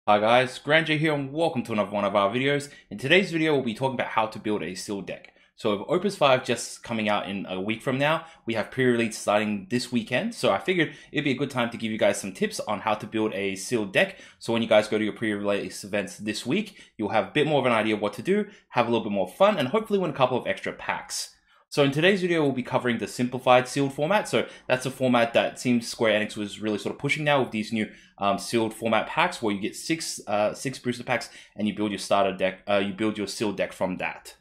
Hi guys, Grandjay here and welcome to another one of our videos. In today's video we'll be talking about how to build a sealed deck. So with Opus V just coming out in a week from now, we have pre-release starting this weekend. So I figured it'd be a good time to give you guys some tips on how to build a sealed deck. So when you guys go to your pre-release events this week, you'll have a bit more of an idea of what to do, have a little bit more fun, and hopefully win a couple of extra packs. So in today's video, we'll be covering the simplified sealed format. So that's a format that seems Square Enix was really sort of pushing now with these new sealed format packs, where you get six booster packs and you build your starter deck. You build your sealed deck from that.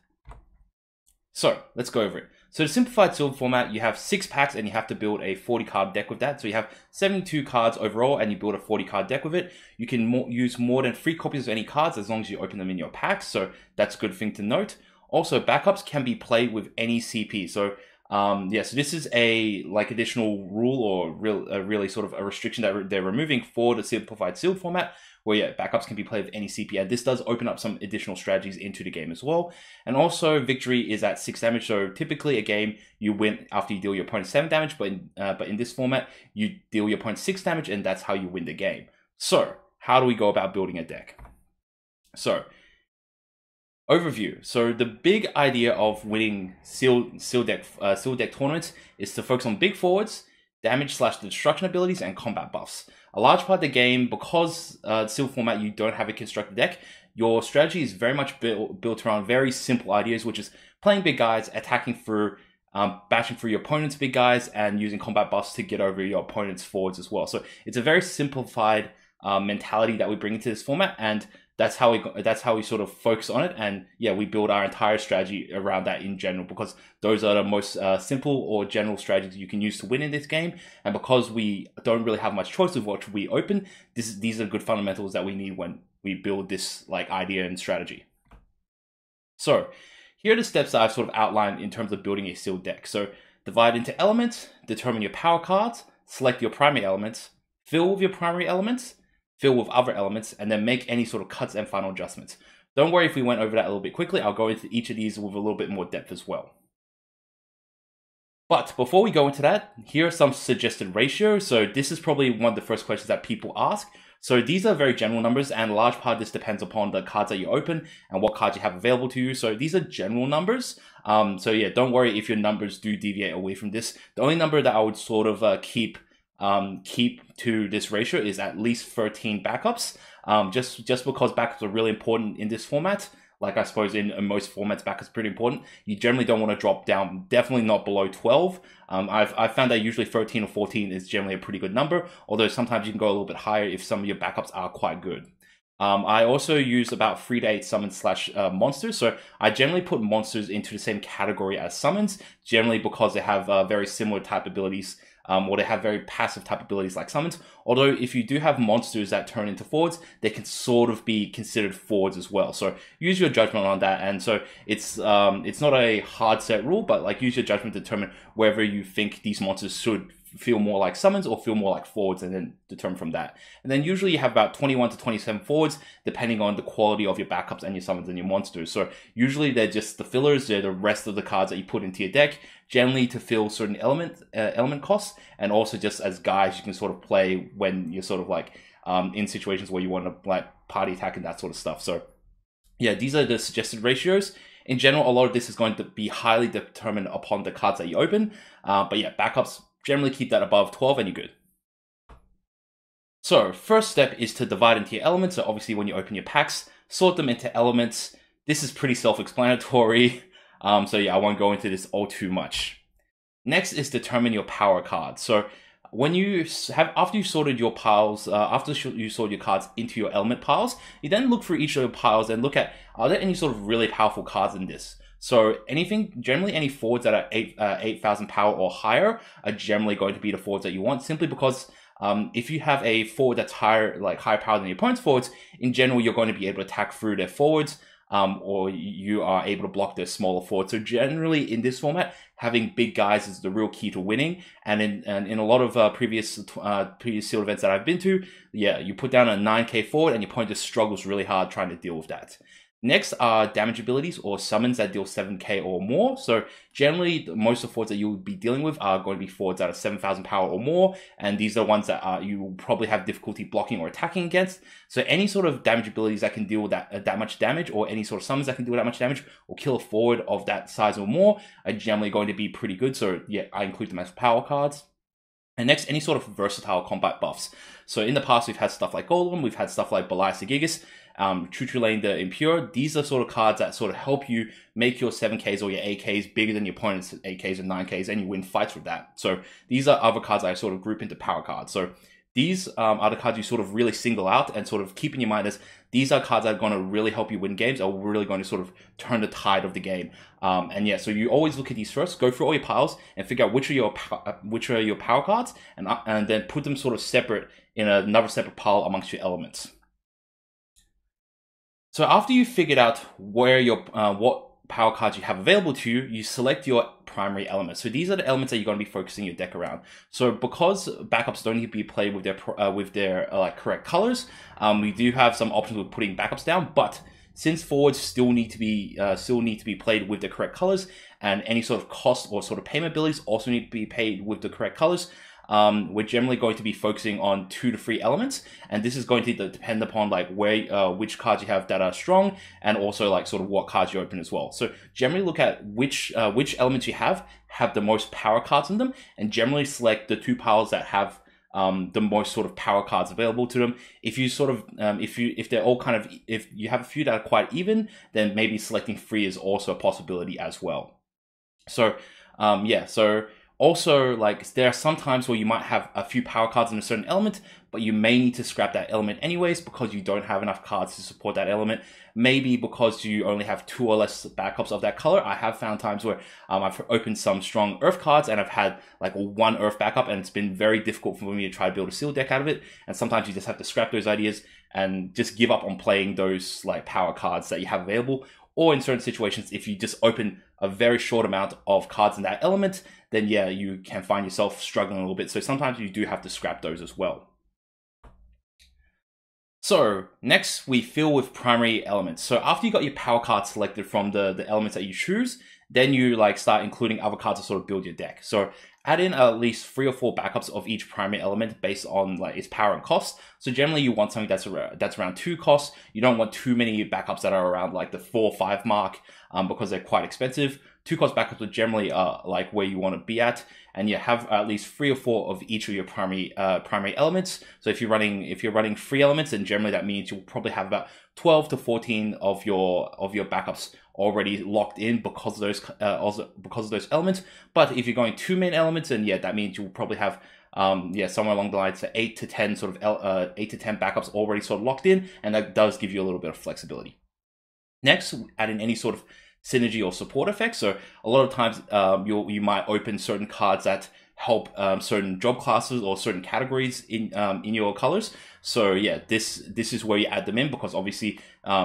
So let's go over it. So the simplified sealed format, you have 6 packs and you have to build a 40 card deck with that. So you have 72 cards overall and you build a 40 card deck with it. You can use more than 3 copies of any cards as long as you open them in your packs. So that's a good thing to note. Also, backups can be played with any CP. So yeah, so this is a additional rule or really sort of a restriction that they're removing for the simplified sealed format, where yeah, backups can be played with any CP, and this does open up some additional strategies into the game as well. And also, victory is at 6 damage. So typically, a game you win after you deal your opponent 7 damage, but in this format, you deal your opponent 6 damage, and that's how you win the game. So how do we go about building a deck? So overview. So the big idea of winning sealed deck tournaments is to focus on big forwards, damage/destruction abilities, and combat buffs. A large part of the game, because sealed format, you don't have a constructed deck, your strategy is very much built around very simple ideas, which is playing big guys, attacking through, bashing through your opponent's big guys, and using combat buffs to get over your opponent's forwards as well. So it's a very simplified mentality that we bring into this format, and that's how we sort of focus on it. And yeah, we build our entire strategy around that in general, because those are the most simple or general strategies you can use to win in this game. And because we don't really have much choice of what we open, these are good fundamentals that we need when we build this idea and strategy. So here are the steps that I've sort of outlined in terms of building a sealed deck. So divide into elements, determine your power cards, select your primary elements, fill with your primary elements, fill with other elements, and then make any sort of cuts and final adjustments. Don't worry if we went over that a little bit quickly. I'll go into each of these with a little bit more depth as well. But before we go into that, here are some suggested ratios. So this is probably one of the first questions that people ask. So these are very general numbers, and a large part of this depends upon the cards that you open and what cards you have available to you. So these are general numbers. So yeah, don't worry if your numbers do deviate away from this. The only number that I would sort of keep to this ratio is at least 13 backups, just because backups are really important in this format. Like I suppose in most formats, backups are pretty important. You generally don't want to drop down, definitely not below 12. I've found that usually 13 or 14 is generally a pretty good number, although sometimes you can go a little bit higher if some of your backups are quite good. I also use about 3 to 8 summons / monsters. So I generally put monsters into the same category as summons, generally because they have very similar type abilities, or they have very passive type abilities like summons. Although if you do have monsters that turn into forwards, they can sort of be considered forwards as well. So use your judgment on that. And so it's not a hard set rule, but use your judgment to determine whether you think these monsters should feel more like summons or feel more like forwards, and then determine from that. And then usually you have about 21 to 27 forwards, depending on the quality of your backups and your summons and your monsters. So usually they're just the fillers, they're the rest of the cards that you put into your deck, generally to fill certain element costs, and also just as guys you can sort of play when you're sort of in situations where you want to party attack and that sort of stuff. So yeah, these are the suggested ratios. In general, a lot of this is going to be highly determined upon the cards that you open, but yeah, backups, generally keep that above 12 and you're good. So first step is to divide into your elements. So obviously when you open your packs, sort them into elements. This is pretty self-explanatory. So yeah, I won't go into this all too much. Next is determine your power cards. So when you after you've sorted your piles, after you sort your cards into your element piles, you then look through each of your piles and look at, are there any sort of really powerful cards in this? So generally any forwards that are 8,000 power or higher are generally going to be the forwards that you want, simply because if you have a forward that's higher power than your opponent's forwards, in general, you're going to be able to attack through their forwards, or you are able to block their smaller forwards. So generally in this format, having big guys is the real key to winning. And in a lot of previous sealed events that I've been to, yeah, you put down a 9k forward and your opponent just struggles really hard trying to deal with that. Next are damage abilities or summons that deal 7k or more. So generally, most of the forwards that you'll be dealing with are going to be forwards that are 7,000 power or more, and these are ones that you will probably have difficulty blocking or attacking against. So any sort of damage abilities that can deal that much damage, or any sort of summons that can deal that much damage, or kill a forward of that size or more, are generally going to be pretty good. So yeah, I include them as power cards. And next, any sort of versatile combat buffs. So in the past, we've had stuff like Golem, we've had stuff like Belias the Gigas, Lane the Impure. These are sort of cards that sort of help you make your 7Ks or your 8Ks bigger than your opponent's 8Ks and 9Ks, and you win fights with that. So these are other cards I sort of group into power cards. So these are the cards you sort of really single out and sort of keep in your mind as these are cards that are going to really help you win games, or really going to sort of turn the tide of the game. And yeah, so you always look at these first, go through all your piles and figure out which are your power cards, and then put them sort of separate in another separate pile amongst your elements. So after you've figured out where your what power cards you have available to you, you select your primary elements. So these are the elements that you're going to be focusing your deck around. So because backups don't need to be played with their like correct colors, we do have some options with putting backups down. But since forwards still need to be played with the correct colors, and any sort of cost or sort of payment abilities also need to be paid with the correct colors, we're generally going to be focusing on 2 to 3 elements, and this is going to depend upon like where which cards you have that are strong, and also like sort of what cards you open as well. So generally look at which elements you have the most power cards in them, and generally select the 2 piles that have the most sort of power cards available to them. If you sort of if they're all kind of, if you have a few that are quite even, then maybe selecting 3 is also a possibility as well. So yeah, so also, like, there are some times where you might have a few power cards in a certain element, but you may need to scrap that element anyways because you don't have enough cards to support that element. Maybe because you only have 2 or less backups of that color. I have found times where I've opened some strong Earth cards and I've had like 1 Earth backup, and it's been very difficult for me to try to build a seal deck out of it. And sometimes you just have to scrap those ideas and just give up on playing those like power cards that you have available. Or in certain situations, if you just open a very short amount of cards in that element, then yeah, you can find yourself struggling a little bit. So sometimes you do have to scrap those as well. So next we fill with primary elements. So after you got your power cards selected from the elements that you choose, then you like start including other cards to sort of build your deck. So add in at least 3 or 4 backups of each primary element based on like its power and cost. So generally you want something that's around 2 costs. You don't want too many backups that are around like the 4 or 5 mark because they're quite expensive. 2 cost backups are generally like where you want to be at, and you have at least 3 or 4 of each of your primary elements. So if you're running 3 elements, then generally that means you'll probably have about 12 to 14 of your backups already locked in because of those elements. But if you're going 2 main elements, then yeah, that means you'll probably have somewhere along the lines of 8 to 10 backups already sort of locked in, and that does give you a little bit of flexibility. Next, add in any sort of synergy or support effects. So a lot of times you might open certain cards that help certain job classes or certain categories in your colors. So yeah, this is where you add them in, because obviously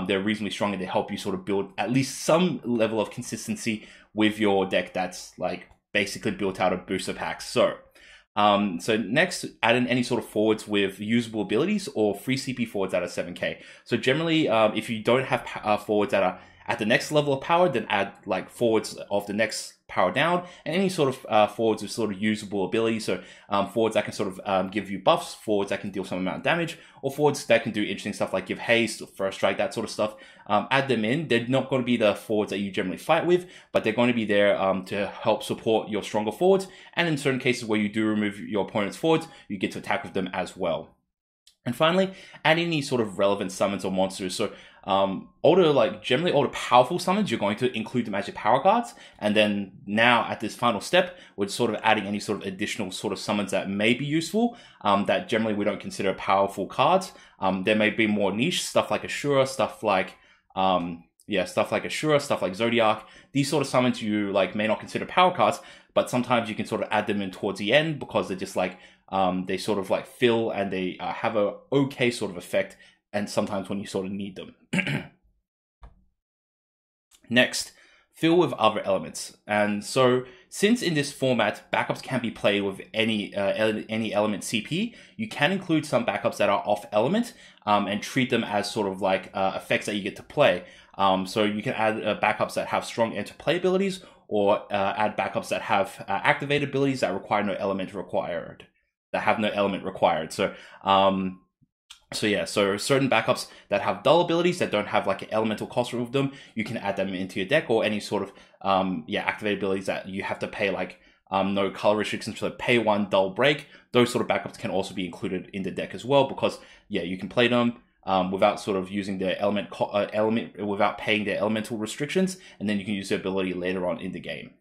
they're reasonably strong and they help you sort of build at least some level of consistency with your deck that's like basically built out of booster packs. So next, add in any sort of forwards with usable abilities or free CP forwards that are 7k. So generally, if you don't have forwards that are at the next level of power, then add like forwards of the next power down, and any sort of forwards with sort of usable ability. So forwards that can sort of give you buffs, forwards that can deal some amount of damage, or forwards that can do interesting stuff like give haste, first strike, that sort of stuff. Add them in. They're not going to be the forwards that you generally fight with, but they're going to be there to help support your stronger forwards. And in certain cases where you do remove your opponent's forwards, you get to attack with them as well. And finally, add any sort of relevant summons or monsters. So generally all the powerful summons, you're going to include them as your power cards. And then now at this final step, we're sort of adding any sort of additional sort of summons that may be useful, that generally we don't consider powerful cards. There may be more niche stuff like Ashura, stuff like Zodiac. These sort of summons you like may not consider power cards, but sometimes you can sort of add them in towards the end because they're just like they sort of like fill and they have a okay sort of effect, and sometimes when you sort of need them. Next, fill with other elements. And so since in this format backups can be played with any element CP, you can include some backups that are off element and treat them as sort of like effects that you get to play. So you can add backups that have strong enter-play abilities, or add backups that have activated abilities that require no element required, that have no element required. So so certain backups that have dull abilities that don't have like an elemental cost with them, you can add them into your deck, or any sort of activated abilities that you have to pay like no color restrictions, so pay 1, dull break. Those sort of backups can also be included in the deck as well, because you can play them without sort of using the element without paying their elemental restrictions, and then you can use the ability later on in the game.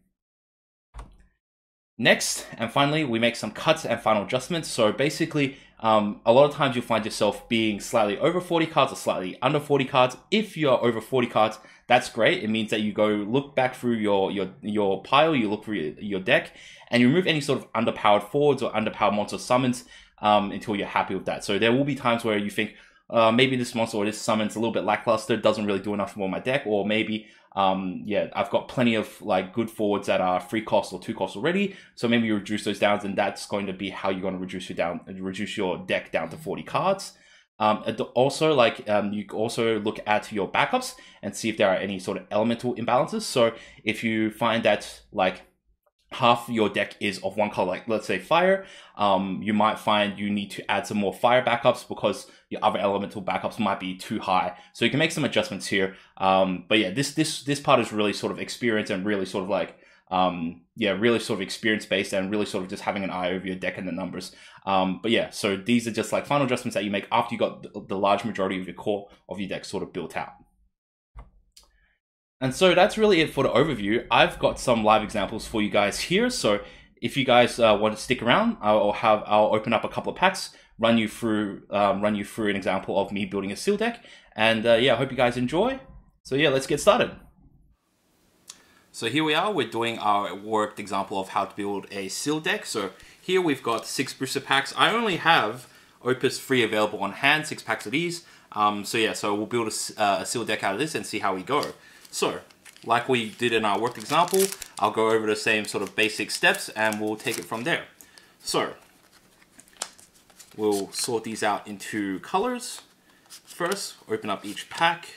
Next, and finally, we make some cuts and final adjustments. So basically, a lot of times you'll find yourself being slightly over 40 cards or slightly under 40 cards. If you're over 40 cards, that's great. It means that you go look back through your pile, you look through your deck, and you remove any sort of underpowered forwards or underpowered monster summons until you're happy with that. So there will be times where you think, maybe this monster or this summon's a little bit lackluster, doesn't really do enough for my deck, or maybe I've got plenty of like good forwards that are 3 cost or 2 cost already, so maybe you reduce those down, and that's going to be how you're going to reduce your deck down to 40 cards. Also, you also look at your backups and see if there are any sort of elemental imbalances. So if you find that like half your deck is of one color, like let's say fire, you might find you need to add some more fire backups because your other elemental backups might be too high. So you can make some adjustments here. But yeah, this part is really sort of experience and really sort of like really sort of experience based, and really sort of just having an eye over your deck and the numbers. But yeah, so these are just like final adjustments that you make after you got the large majority of your core of your deck sort of built out. And so that's really it for the overview. I've got some live examples for you guys here. So if you guys want to stick around, I'll open up a couple of packs, run you through an example of me building a seal deck, and I hope you guys enjoy. So yeah, let's get started. So here we are. We're doing our worked example of how to build a seal deck. So here we've got 6 booster packs. I only have Opus V available on hand, 6 packs of these. So we'll build a seal deck out of this and see how we go. So, like we did in our worked example, I'll go over the same sort of basic steps and we'll take it from there. So, we'll sort these out into colors. First, open up each pack.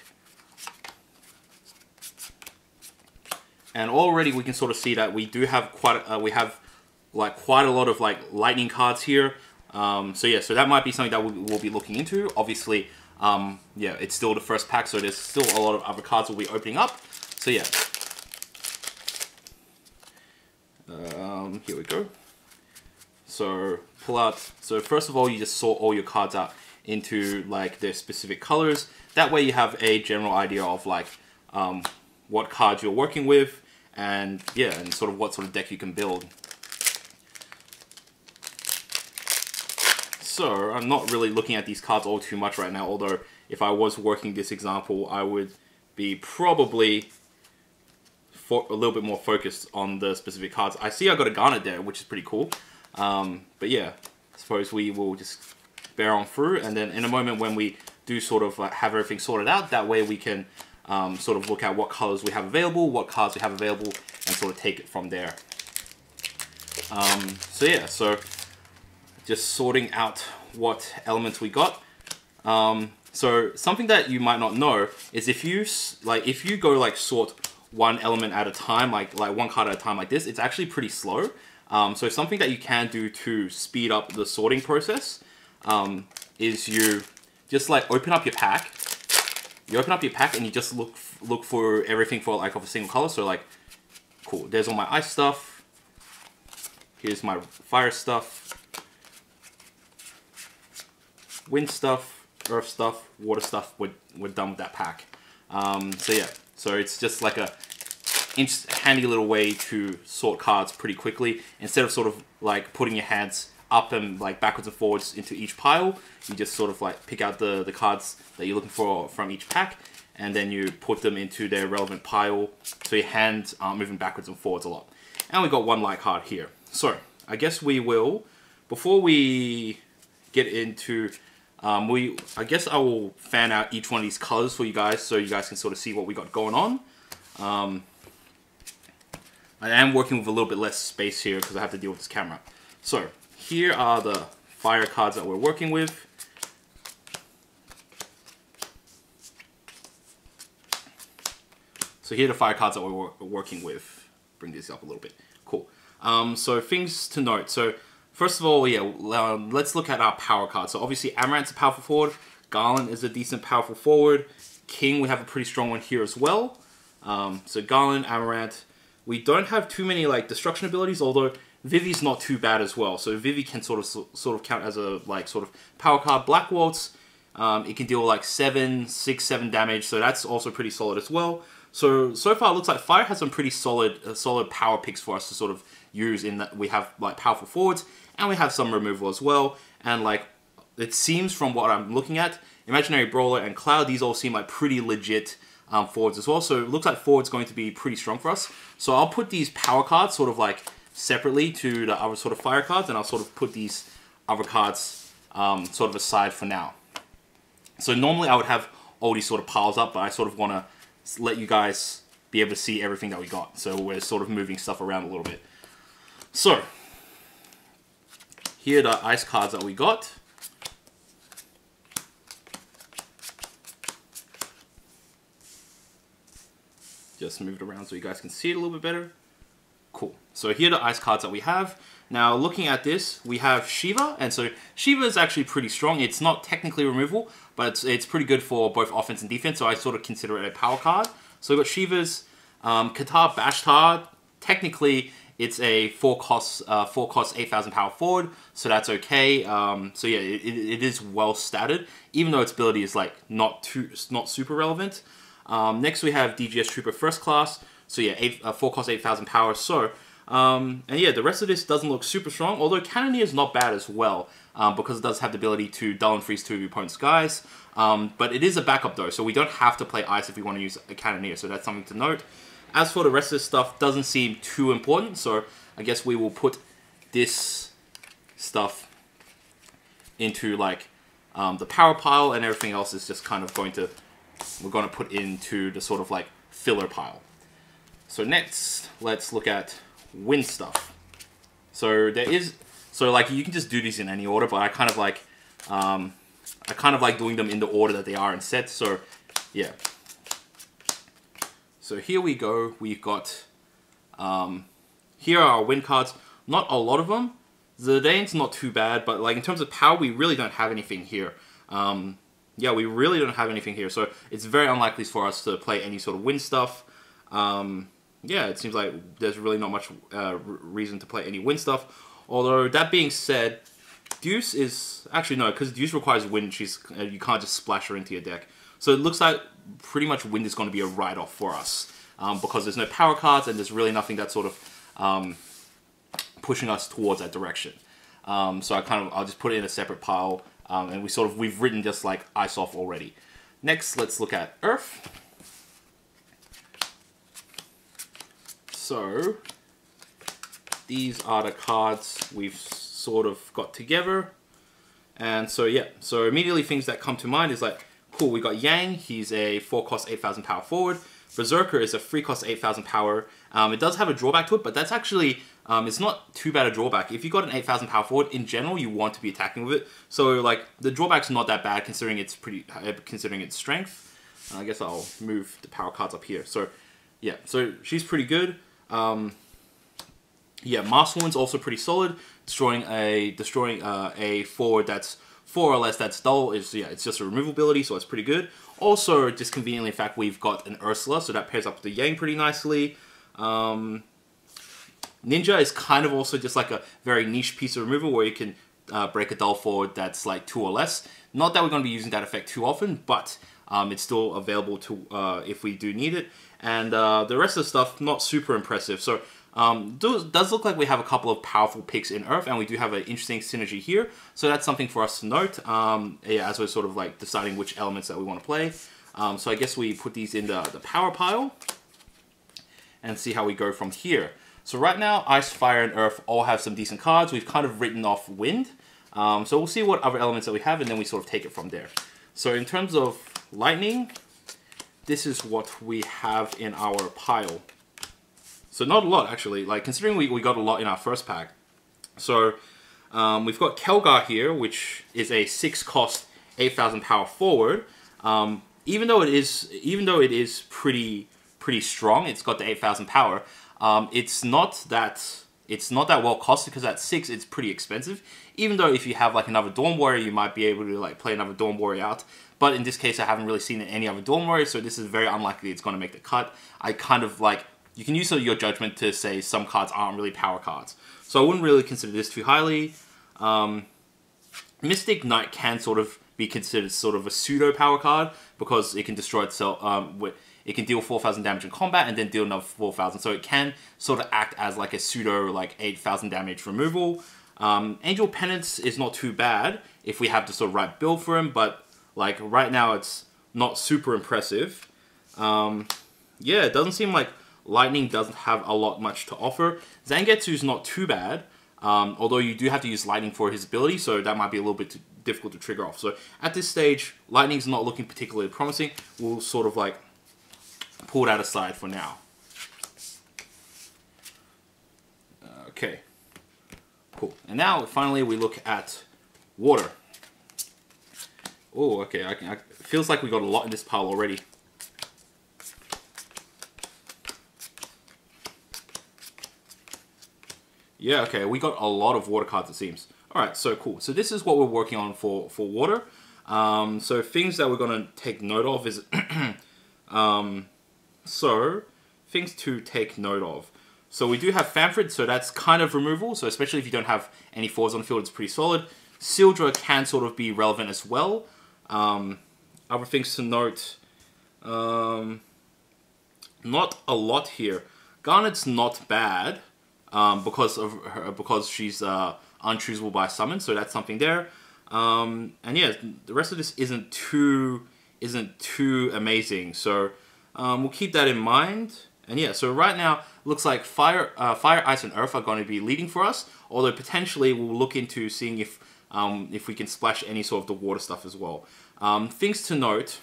And already we can sort of see that we do have quite a lot of like lightning cards here. So that might be something that we'll be looking into. Obviously, it's still the first pack, so there's still a lot of other cards we'll be opening up. So yeah, here we go. So pull out. So first of all, you just sort all your cards out into like their specific colors. That way you have a general idea of like what cards you're working with, and and sort of what sort of deck you can build. So I'm not really looking at these cards all too much right now, although if I was working this example, I would be probably a little bit more focused on the specific cards. I see I got a Garnet there, which is pretty cool. But yeah, I suppose we will just bear on through, and then in a moment when we do sort of like have everything sorted out, that way we can sort of look at what colors we have available, what cards we have available, and sort of take it from there. So just sorting out what elements we got. So something that you might not know is if you go like sort one element at a time, like one card at a time like this, it's actually pretty slow. So something that you can do to speed up the sorting process is you just like open up your pack. You open up your pack and you just look for everything for like of a single color. So like, cool, there's all my ice stuff. Here's my fire stuff. Wind stuff, earth stuff, water stuff, we're done with that pack. So it's just like a handy little way to sort cards pretty quickly. Instead of sort of like putting your hands up and like backwards and forwards into each pile, you just sort of like pick out the cards that you're looking for from each pack, and then you put them into their relevant pile, so your hands aren't moving backwards and forwards a lot. And we got one light card here. So I guess we will, before we get into I guess I will fan out each one of these colors for you guys, so you guys can sort of see what we got going on. I am working with a little bit less space here because I have to deal with this camera. So here are the fire cards that we're working with. So here are the fire cards that we're working with. Bring this up a little bit. Cool. So things to note. So first of all, yeah, let's look at our power cards. So obviously Amaranth's a powerful forward. Garland is a decent powerful forward. King, we have a pretty strong one here as well. So Garland, Amaranth. We don't have too many like destruction abilities, although Vivi's not too bad as well. So Vivi can sort of count as a like sort of power card. Black Waltz, it can deal like 6, 7 damage, so that's also pretty solid as well. So far it looks like Fire has some pretty solid power picks for us to sort of use, in that we have like powerful forwards and we have some removal as well. And like it seems from what I'm looking at, Imaginary Brawler and Cloud, these all seem like pretty legit forwards as well. So it looks like forward's going to be pretty strong for us. So I'll put these power cards sort of like separately to the other sort of fire cards, and I'll sort of put these other cards sort of aside for now. So normally I would have all these sort of piles up, but I sort of want to let you guys be able to see everything that we got. So we're sort of moving stuff around a little bit. So here are the ice cards that we got. Just move it around so you guys can see it a little bit better. Cool. So here are the ice cards that we have. Now looking at this, we have Shiva, and so Shiva is actually pretty strong. It's not technically removal, but it's pretty good for both offense and defense, so I sort of consider it a power card. So we've got Shiva's Katar Bashtar. Technically, it's a 4 cost 8,000 power forward, so that's okay. So yeah, it is well statted, even though its ability is like not super relevant. Next we have DGS Trooper First Class. So yeah, 4 cost 8,000 power. So and yeah, the rest of this doesn't look super strong, although Cannoneer is not bad as well, because it does have the ability to dull and freeze 2 of your opponent's guys. But it is a backup though, so we don't have to play ice if we want to use a Cannoneer, so that's something to note. As for the rest of this stuff, doesn't seem too important, so I guess we will put this stuff into like the power pile, and everything else is just kind of we're going to put into the sort of like filler pile. So next, let's look at win stuff. So like you can just do these in any order, but I kind of like doing them in the order that they are in sets. So yeah. So here we go. We've got here are our win cards. Not a lot of them. Zidane's not too bad, but like in terms of power, we really don't have anything here. Yeah, we really don't have anything here, so it's very unlikely for us to play any sort of win stuff. Yeah, it seems like there's really not much reason to play any win stuff. Although, that being said, Deuce is... Actually, no, because Deuce requires wind. You can't just splash her into your deck. So it looks like pretty much wind is going to be a write-off for us. Because there's no power cards, and there's really nothing that's sort of pushing us towards that direction. So I'll just put it in a separate pile. And we've written just like ice off already. Next, let's look at Earth. So these are the cards we've sort of got together. And so yeah, so immediately things that come to mind is like, cool, we got Yang, he's a 4 cost 8,000 power forward. Berserker is a 3 cost 8,000 power. It does have a drawback to it, but that's actually, it's not too bad a drawback. If you got an 8,000 power forward, in general, you want to be attacking with it. So like, the drawback's not that bad considering considering its strength. I guess I'll move the power cards up here. So yeah, so she's pretty good. Yeah, Master Woman's also pretty solid. Destroying a forward that's 4 or less that's dull is, yeah, it's just a removal ability, so it's pretty good. Also, just conveniently, in fact, we've got an Ursula, so that pairs up with the Yang pretty nicely. Ninja is kind of also just like a very niche piece of removal where you can break a dull forward that's like 2 or less. Not that we're going to be using that effect too often, but it's still available to if we do need it. And the rest of the stuff, not super impressive. So does look like we have a couple of powerful picks in Earth, and we do have an interesting synergy here. So that's something for us to note, yeah, as we're sort of like deciding which elements that we want to play. So I guess we put these in the power pile and see how we go from here. So right now, Ice, Fire, and Earth all have some decent cards. We've kind of written off Wind. So we'll see what other elements that we have, and then we sort of take it from there. So in terms of Lightning, this is what we have in our pile. So not a lot, actually. Like, considering we got a lot in our first pack. So we've got Kelgar here, which is a 6 cost 8,000 power forward. Even though it is pretty pretty strong. It's got the 8,000 power. It's not that well costed because at 6 it's pretty expensive. Even though if you have like another Dawn Warrior, you might be able to like play another Dawn Warrior out. But in this case, I haven't really seen any other Dawn Warrior, so this is very unlikely it's going to make the cut. I kind of like, you can use your judgment to say some cards aren't really power cards. So I wouldn't really consider this too highly. Mystic Knight can sort of be considered sort of a pseudo power card because it can destroy itself. It can deal 4,000 damage in combat and then deal another 4,000. So it can sort of act as like a pseudo like 8,000 damage removal. Angel Penance is not too bad if we have the sort of right build for him, but like right now it's not super impressive. Yeah, it doesn't seem like Lightning doesn't have a lot much to offer. Zangetsu is not too bad, although you do have to use Lightning for his ability, so that might be a little bit too difficult to trigger off. So at this stage, Lightning's not looking particularly promising. We'll sort of like pull that aside for now. Okay, cool. And now finally we look at water. Oh, okay. It feels like we got a lot in this pile already. Yeah, okay. We got a lot of water cards, it seems. All right, so cool. So this is what we're working on for water. So things that we're going to take note of is... So, things to take note of. So we do have Famfrit, so that's kind of removal. So especially if you don't have any fours on the field, it's pretty solid. Sildra can sort of be relevant as well. Other things to note. Not a lot here. Garnet's not bad because she's unchoosable by summon, so that's something there. And yeah, the rest of this isn't too amazing. So we'll keep that in mind. And yeah, so right now looks like Fire, Ice, and Earth are going to be leading for us. Although potentially we'll look into seeing if we can splash any sort of the water stuff as well. Things to note: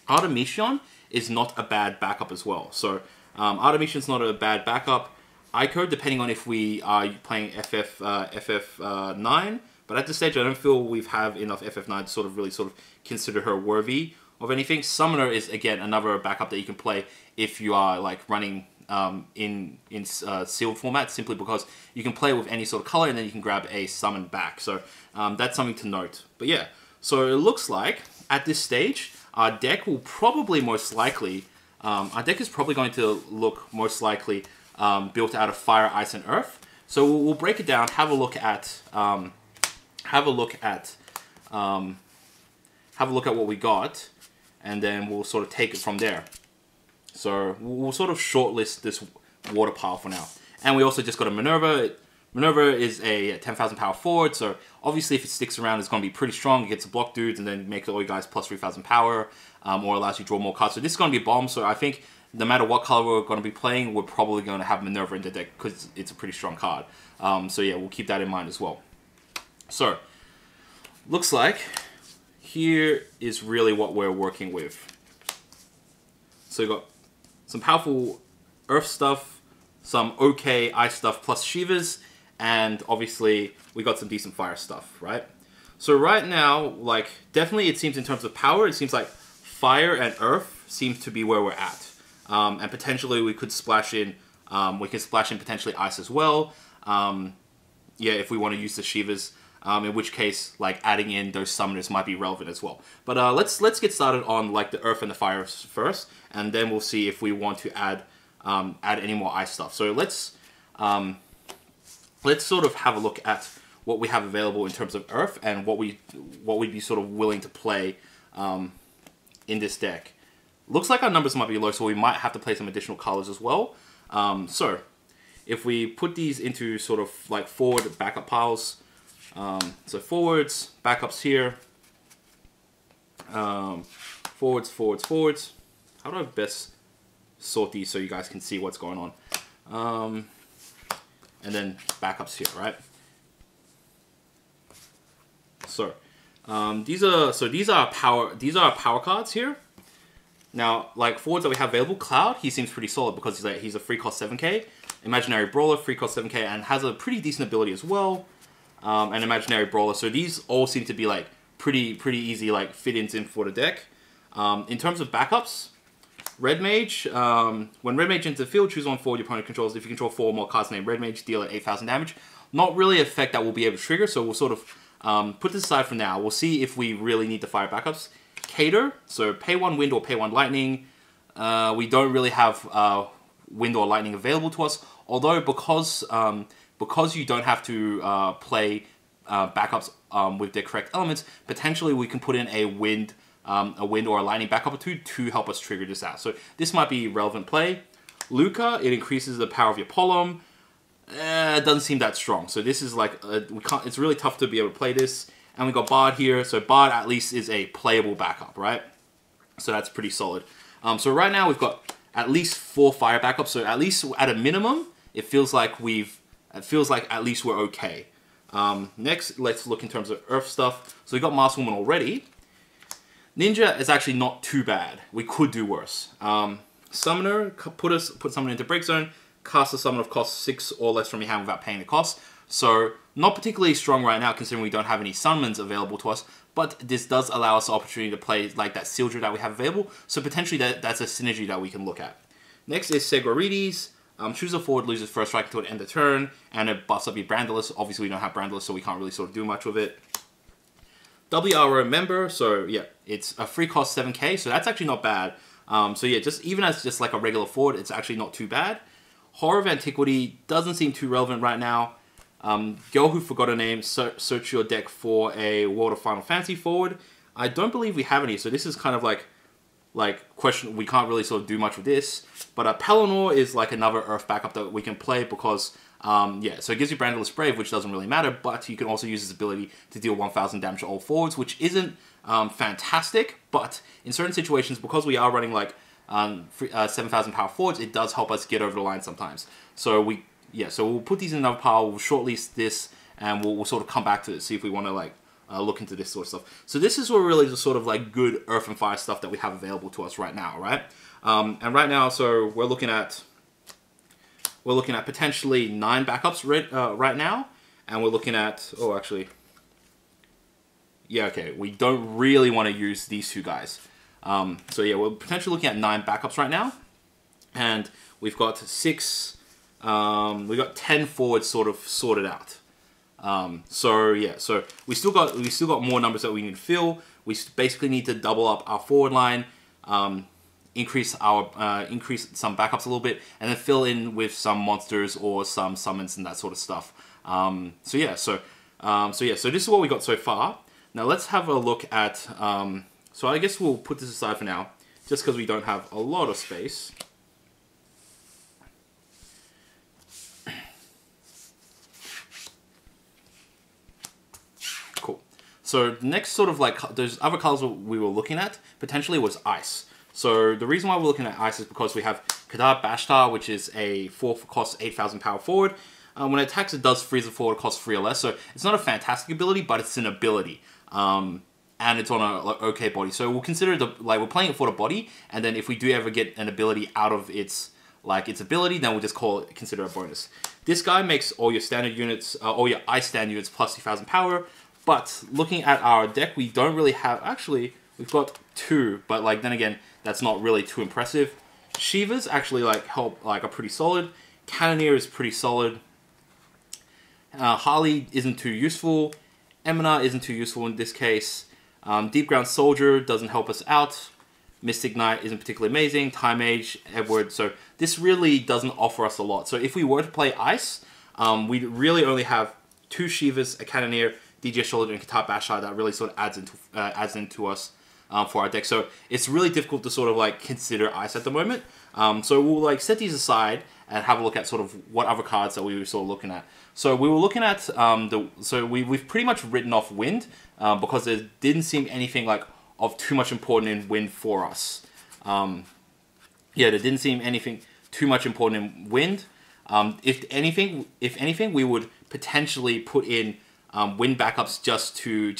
Artemisian is not a bad backup as well. So Artemisian's not a bad backup. Ico, depending on if we are playing FF9, but at this stage I don't feel we have enough FF9 to sort of consider her worthy of anything. Summoner is again another backup that you can play if you are like running in sealed format, simply because you can play with any sort of color and then you can grab a summon back. So that's something to note. But yeah, so it looks like at this stage our deck will probably most likely our deck is probably going to look most likely built out of Fire, Ice, and Earth. So we'll break it down, have a look at what we got, and then we'll sort of take it from there. So we'll sort of shortlist this water pile for now. And we also just got a Minerva. Minerva is a 10,000 power forward, so obviously if it sticks around, it's going to be pretty strong. It gets to block dudes and then make all you guys plus 3,000 power, or allows you to draw more cards. So this is going to be a bomb, so I think no matter what color we're going to be playing, we're probably going to have Minerva in the deck because it's a pretty strong card. So yeah, we'll keep that in mind as well. So, looks like here is really what we're working with. So we've got some powerful Earth stuff, some okay Ice stuff plus Shivas, and obviously we got some decent Fire stuff, right? So right now, like, definitely it seems in terms of power, it seems like Fire and Earth seems to be where we're at. And potentially we could splash in, potentially Ice as well. Yeah, if we want to use the Shivas, in which case, like, adding in those summoners might be relevant as well. But let's get started on like the Earth and the Fire first, and then we'll see if we want to add any more Ice stuff. So let's sort of have a look at what we have available in terms of Earth and what we'd be sort of willing to play in this deck. Looks like our numbers might be low, so we might have to play some additional colors as well. So if we put these into sort of like forward backup piles, so forwards, backups here, forwards. How do I best sort these so you guys can see what's going on? And then backups here, right? So these are power cards here. Now, like forwards that we have available, Cloud, he seems pretty solid because he's a free cost 7k. Imaginary Brawler, free cost 7k, and has a pretty decent ability as well. And Imaginary Brawler, so these all seem to be like pretty easy like fit-ins in for the deck. In terms of backups, Red Mage, when Red Mage enters the field, choose one forward your opponent controls. If you control 4 or more cards named Red Mage, deal at 8,000 damage. Not really an effect that we'll be able to trigger, so we'll sort of put this aside for now. We'll see if we really need to fire backups. Cater, so pay 1 wind or pay 1 lightning. We don't really have wind or lightning available to us, although because you don't have to play backups with the correct elements, potentially we can put in a wind or a lightning backup or two to help us trigger this out. So this might be relevant play. Luca, it increases the power of your Polem. It doesn't seem that strong. So this is like we can't. It's really tough to be able to play this. And we got Bard here. So Bard at least is a playable backup, right? So that's pretty solid. So right now we've got at least 4 fire backups. So at least at a minimum, it feels like at least we're okay. Next, let's look in terms of Earth stuff. So we got Maskwoman already. Ninja is actually not too bad. We could do worse. Summoner, put Summoner into Break Zone. Cast a summon of cost 6 or less from your hand without paying the cost. So not particularly strong right now considering we don't have any summons available to us. But this does allow us the opportunity to play like that Seal Drill that we have available. So potentially that's a synergy that we can look at. Next is Segorides. Choose a forward, loses first strike until the end of turn, and it buffs up your Brandless. Obviously we don't have Brandless, so we can't really sort of do much with it. WRO member, so yeah, it's a free cost 7k, so that's actually not bad. So yeah, even as just like a regular forward, it's actually not too bad. Horror of Antiquity doesn't seem too relevant right now. Girl Who Forgot Her Name, search your deck for a World of Final Fantasy forward. I don't believe we have any, so this is kind of like question. We can't really sort of do much with this. But Pelennor is like another Earth backup that we can play because yeah, so it gives you Brandless Brave, which doesn't really matter, but you can also use its ability to deal 1,000 damage to all forwards, which isn't fantastic, but in certain situations, because we are running like 7,000 power forwards, it does help us get over the line sometimes. So we'll put these in another pile, we'll shortlist this, and we'll sort of come back to it, see if we want to like look into this sort of stuff. So this is really the sort of like good Earth and Fire stuff that we have available to us right now, right? And right now, so we're looking at potentially 9 backups right now, and we're looking at, oh actually, yeah, okay, we don't really want to use these 2 guys. So yeah, we're potentially looking at 9 backups right now, and we've got 10 forwards sort of sorted out. So yeah, so we still got more numbers that we need to fill. We basically need to double up our forward line, increase some backups a little bit, and then fill in with some monsters or some summons and that sort of stuff. So this is what we got so far. Now let's have a look at. So I guess we'll put this aside for now, just because we don't have a lot of space. Cool. So the next sort of like those other colors we were looking at potentially was ice. So the reason why we're looking at ice is because we have Kadar Bashtar, which is a 4 for cost 8,000 power forward. When it attacks, it does freeze the forward, cost 3 or less. So it's not a fantastic ability, but it's an ability. And it's on a okay body. So we'll consider we're playing it for the body, and then if we do ever get an ability out of its ability, then we'll just consider a bonus. This guy makes all your standard units, all your ice stand units plus 2,000 power. But looking at our deck, we don't really have. Actually, we've got 2, but like then again, that's not really too impressive. Shiva's actually are pretty solid. Cannoneer is pretty solid. Harley isn't too useful. Emina isn't too useful in this case. Deep Ground Soldier doesn't help us out. Mystic Knight isn't particularly amazing. Time Age, Edward. So this really doesn't offer us a lot. So if we were to play Ice, we really only have 2 Shivas, a Cannoneer, DJ Shoulder, and Kadar Bashtar that really sort of adds into us for our deck. So it's really difficult to sort of like consider Ice at the moment. So we'll like set these aside and have a look at sort of what other cards that we were sort of looking at. So we were looking at we've pretty much written off Wind because there didn't seem anything like of too much important in Wind for us. Yeah, there didn't seem anything too much important in Wind. If anything, we would potentially put in Wind backups just to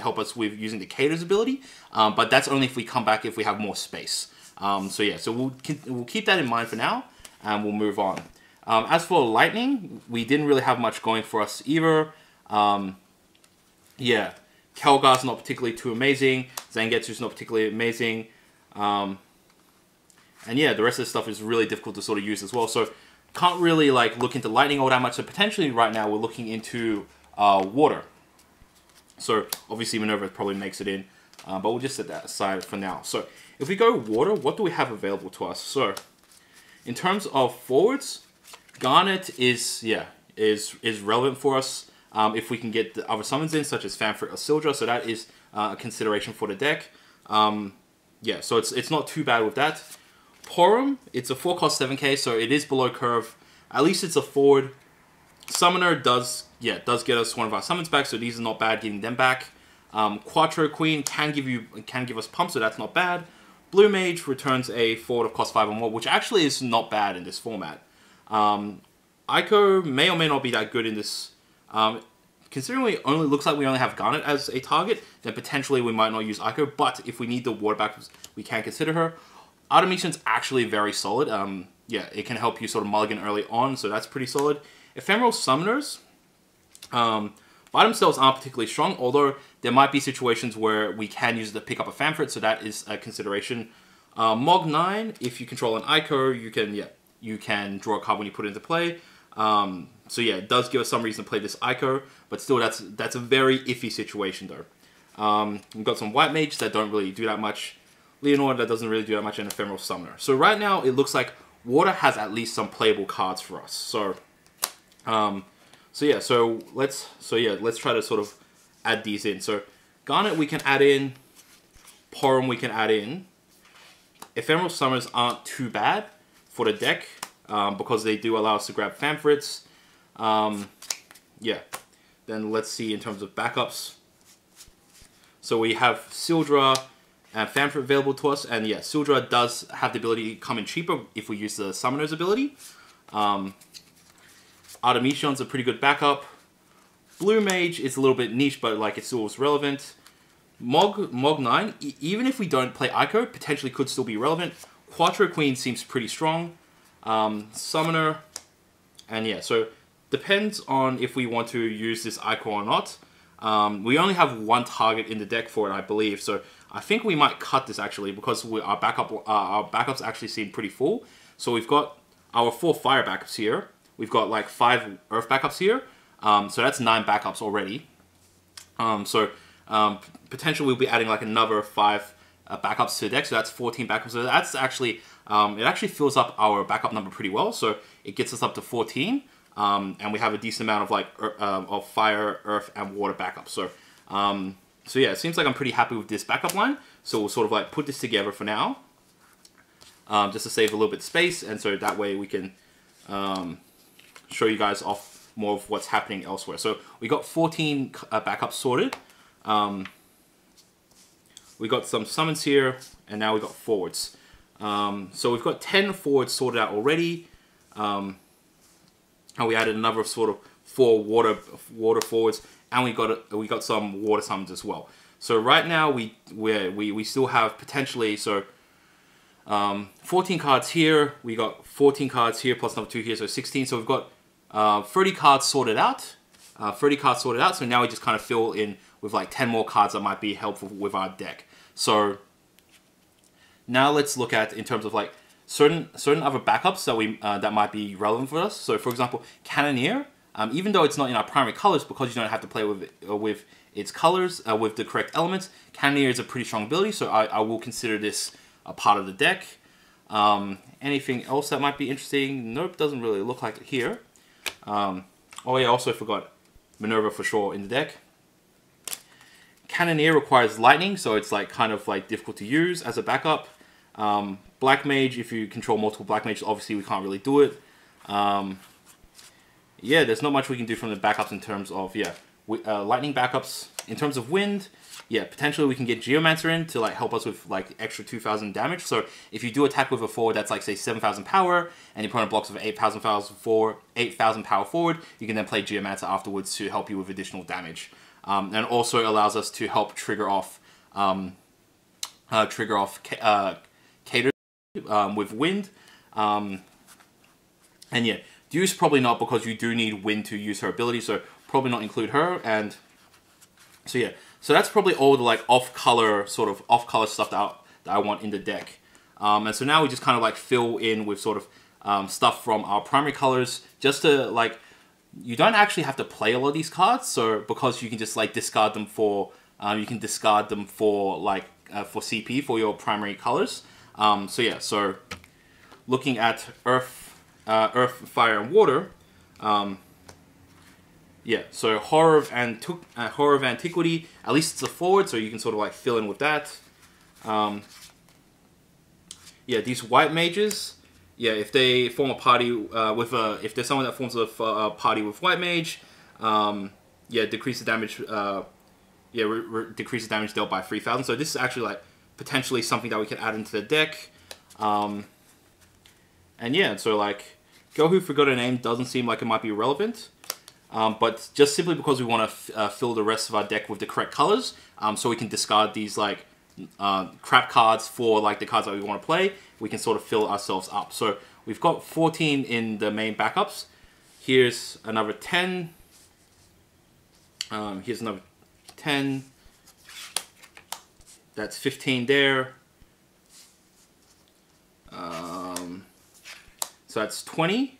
help us with using the Cater's ability. But that's only if we come back if we have more space. So yeah, so we'll keep that in mind for now, and we'll move on. As for Lightning, we didn't really have much going for us either. Yeah, Kelgar's not particularly too amazing. Zangetsu's not particularly amazing. And yeah, the rest of the stuff is really difficult to sort of use as well. So can't really like look into lightning all that much. So potentially right now we're looking into water. So obviously Minerva probably makes it in, but we'll just set that aside for now. So if we go water, what do we have available to us? So in terms of forwards, Garnet is relevant for us if we can get the other summons in, such as Fanfrit or Sildra. So that is a consideration for the deck. Yeah, so it's not too bad with that. Porum, it's a 4-cost 7k, so it is below curve. At least it's a forward. Summoner does get us one of our summons back, so these are not bad getting them back. Quattro Queen can give us pump, so that's not bad. Blue Mage returns a forward of cost 5 or more, which actually is not bad in this format. Ico may or may not be that good in this. Considering it only looks like we only have Garnet as a target, then potentially we might not use Ico, but if we need the water back, we can consider her. Artemision's actually very solid. Yeah, it can help you sort of mulligan early on, so that's pretty solid. Ephemeral Summoners, by themselves aren't particularly strong, although there might be situations where we can use it to pick up a Fanfrit, so that is a consideration. Mog 9, if you control an Ico, you can draw a card when you put it into play. So yeah, it does give us some reason to play this Ico, but still that's a very iffy situation though. We've got some White Mages that don't really do that much. Leonora that doesn't really do that much, and Ephemeral Summoner. So right now it looks like Water has at least some playable cards for us. So let's try to sort of add these in. So Garnet we can add in, Porum we can add in. Ephemeral Summoners aren't too bad for the deck because they do allow us to grab Fanfrits. Yeah, then let's see in terms of backups. So we have Sildra and Fanfrit available to us, and yeah, Sildra does have the ability to come in cheaper if we use the Summoner's ability. Artemision's a pretty good backup. Blue Mage is a little bit niche, but like it still is relevant. Mog 9, even if we don't play Ico, potentially could still be relevant. Quattro Queen seems pretty strong. Summoner, and yeah, so depends on if we want to use this Ico or not. We only have one target in the deck for it, I believe, so I think we might cut this actually because our backups actually seem pretty full. So we've got our 4 fire backups here. We've got like 5 earth backups here. So that's 9 backups already. Potentially we'll be adding like another 5 backups to the deck. So that's 14 backups. So that's actually, it actually fills up our backup number pretty well. So it gets us up to 14. And we have a decent amount of like of fire, earth, and water backups. So yeah, it seems like I'm pretty happy with this backup line. So we'll sort of like put this together for now, just to save a little bit of space, and so that way we can show you guys off more of what's happening elsewhere. So we got 14 backups sorted. We got some summons here, and now we got forwards. So we've got 10 forwards sorted out already. And we added another sort of 4 water forwards, and we got some water summons as well. So right now we still have potentially 14 cards here. We got 14 cards here plus another 2 here, so 16. So we've got 30 cards sorted out. 30 cards sorted out. So now we just kind of fill in with like 10 more cards that might be helpful with our deck. So now let's look at in terms of like certain other backups that that might be relevant for us. So for example, Cannoneer, even though it's not in our primary colors, because you don't have to play with its colors with the correct elements, Cannoneer is a pretty strong ability, so I will consider this a part of the deck. Anything else that might be interesting? Nope, doesn't really look like it here. Oh yeah, I also forgot Minerva for sure in the deck. Cannoneer requires lightning, so it's like kind of like difficult to use as a backup. Black Mage, if you control multiple Black Mages, obviously we can't really do it. Yeah, there's not much we can do from the backups in terms of, lightning backups. In terms of wind, yeah, potentially we can get Geomancer in to like help us with like extra 2,000 damage. So if you do attack with a forward that's like say 7,000 power, and your opponent blocks with 8,000 power forward, you can then play Geomancer afterwards to help you with additional damage. And also allows us to help trigger off Cater with wind. And yeah, Deuce probably not, because you do need wind to use her ability, so probably not include her. And so yeah, so that's probably all the like off-color stuff that I want in the deck. And so now we just kind of like fill in with sort of stuff from our primary colors, just to like, you don't actually have to play a lot of these cards, so because you can just like discard them for like for CP for your primary colors. So yeah, so looking at Earth, Fire, and Water. Yeah, so Horror of Antiquity, at least it's a forward, so you can sort of like fill in with that. Yeah, these white mages, yeah, if they form a party if there's someone that forms a party with white mage, yeah, decrease the damage, decrease the damage dealt by 3,000. So this is actually like potentially something that we can add into the deck. And yeah, so like Girl Who Forgot Her Name doesn't seem like it might be relevant. But just simply because we want to fill the rest of our deck with the correct colors, so we can discard these like crap cards for like the cards that we want to play, we can sort of fill ourselves up. So we've got 14 in the main backups. Here's another 10. Here's another 10. That's 15 there. So that's 20.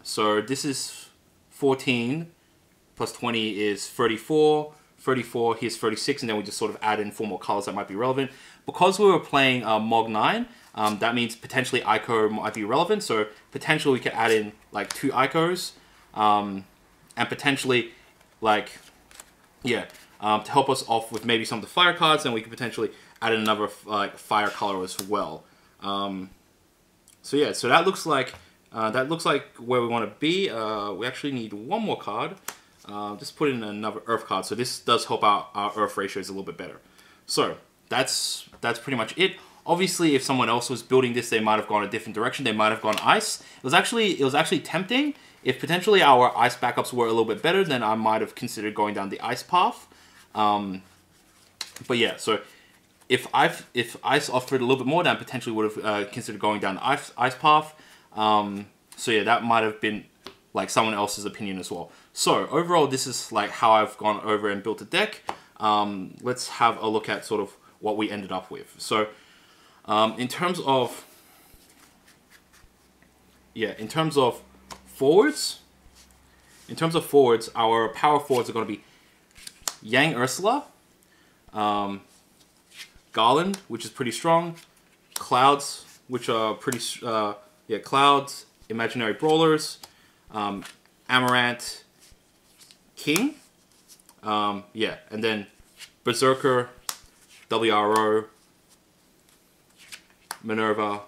So this is 14 plus 20 is 34. 34, here's 36, and then we just sort of add in 4 more colors that might be relevant. Because we were playing Mog 9, that means potentially Ico might be relevant, so potentially we could add in like 2 Icos, and potentially like, yeah, to help us off with maybe some of the fire cards, and we could potentially add in another like fire color as well. So yeah, so that looks like where we want to be. We actually need 1 more card. Just put in another Earth card. So this does help out our Earth ratios a little bit better. So that's pretty much it. Obviously, if someone else was building this, they might have gone a different direction. They might have gone ice. It was actually tempting. If potentially our ice backups were a little bit better, then I might have considered going down the ice path. But yeah, so if ice offered a little bit more, then I potentially would have considered going down the ice path. So yeah, that might have been like someone else's opinion as well. So overall, this is like how I've gone over and built a deck. Let's have a look at sort of what we ended up with. So in terms of forwards, our power forwards are going to be Yang Ursula, Garland, which is pretty strong, Clouds, which are pretty Clouds, Imaginary Brawlers, Amaranth, King, and then Berserker, WRO, Minerva,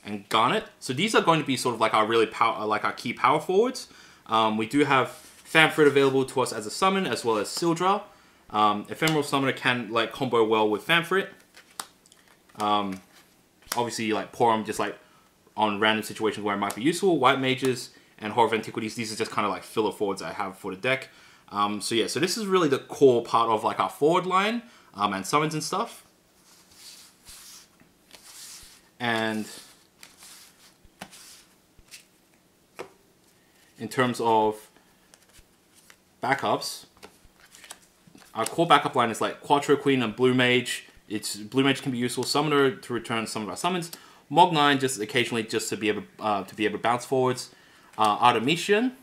and Garnet. So these are going to be sort of like our key power forwards. We do have Famfrit available to us as a summon, as well as Sildra. Ephemeral Summoner can like combo well with Famfrit. Obviously, like Porum just like on random situations where it might be useful. White Mages and Horror of Antiquities, these are just kind of like filler forwards I have for the deck. So yeah, so this is really the core part of like our forward line and summons and stuff. And in terms of backups, our core backup line is like Quattro Queen and Blue Mage. Blue Mage can be useful. Summoner to return some of our summons. Mog 9 just occasionally just to be able to bounce forwards. Artemisian.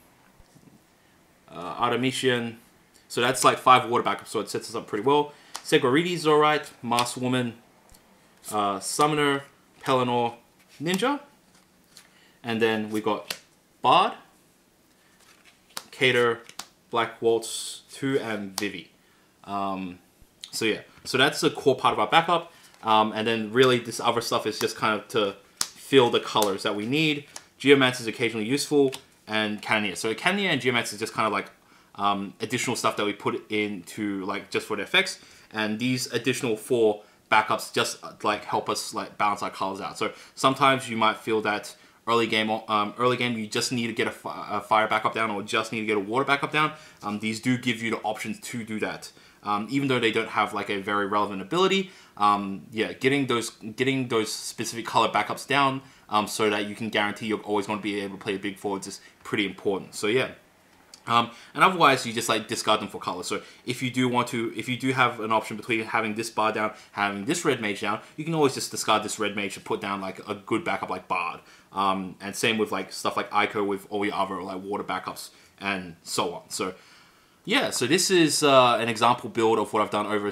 So that's like 5 water backups, so it sets us up pretty well. Segoriti is alright. Masked Woman. Summoner. Pelennor. Ninja. And then we got Bard. Cater. Black Waltz 2 and Vivi. So yeah, so that's the core part of our backup. And then really this other stuff is just kind of to fill the colors that we need. Geomancer is occasionally useful, and Cannoneer. So Cannoneer and Geomancer is just kind of like additional stuff that we put into like just for the effects. And these additional 4 backups just like help us like balance our colors out. So sometimes you might feel that early game you just need to get a fire backup down, or just need to get a water backup down. These do give you the options to do that. Even though they don't have like a very relevant ability, yeah, getting those specific color backups down so that you can guarantee you're always going to be able to play big forwards is pretty important. So yeah, And otherwise, you just like discard them for color. So if you do have an option between having this Bard down, having this Red Mage down, you can always just discard this Red Mage and put down like a good backup like Bard. And same with like stuff like Ico with all your other like water backups and so on. So yeah, so this is an example build of what I've done over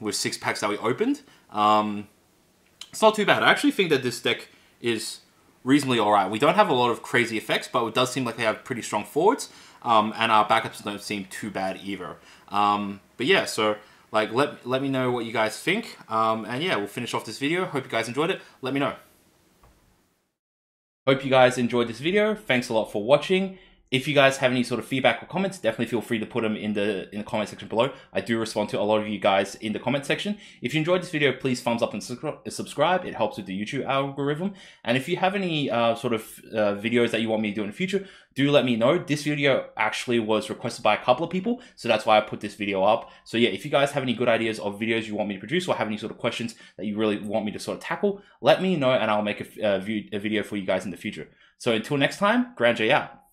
with 6 packs that we opened. It's not too bad. I actually think that this deck is reasonably alright. We don't have a lot of crazy effects, but it does seem like they have pretty strong forwards. And our backups don't seem too bad either. But yeah, so like let me know what you guys think. And yeah, we'll finish off this video. Hope you guys enjoyed it. Let me know. Hope you guys enjoyed this video. Thanks a lot for watching. If you guys have any sort of feedback or comments, definitely feel free to put them in the comment section below. I do respond to a lot of you guys in the comment section. If you enjoyed this video, please thumbs up and subscribe. It helps with the YouTube algorithm. And if you have any sort of videos that you want me to do in the future, do let me know. This video actually was requested by a couple of people, so that's why I put this video up. So yeah, if you guys have any good ideas of videos you want me to produce or have any sort of questions that you really want me to sort of tackle, let me know and I'll make a video for you guys in the future. So until next time, Grand J out.